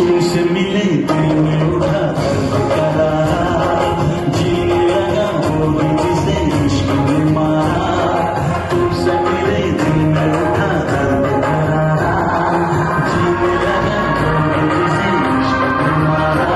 तुमसे मिले दिल में उठा दर्द करार, जीने लगा वो भी जिसे इश्क ने मारा। तुमसे मिले दिल में उठा दर्द करार, जीने लगा वो भी जिसे इश्क ने मारा।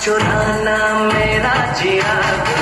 चुराना मेरा जिया।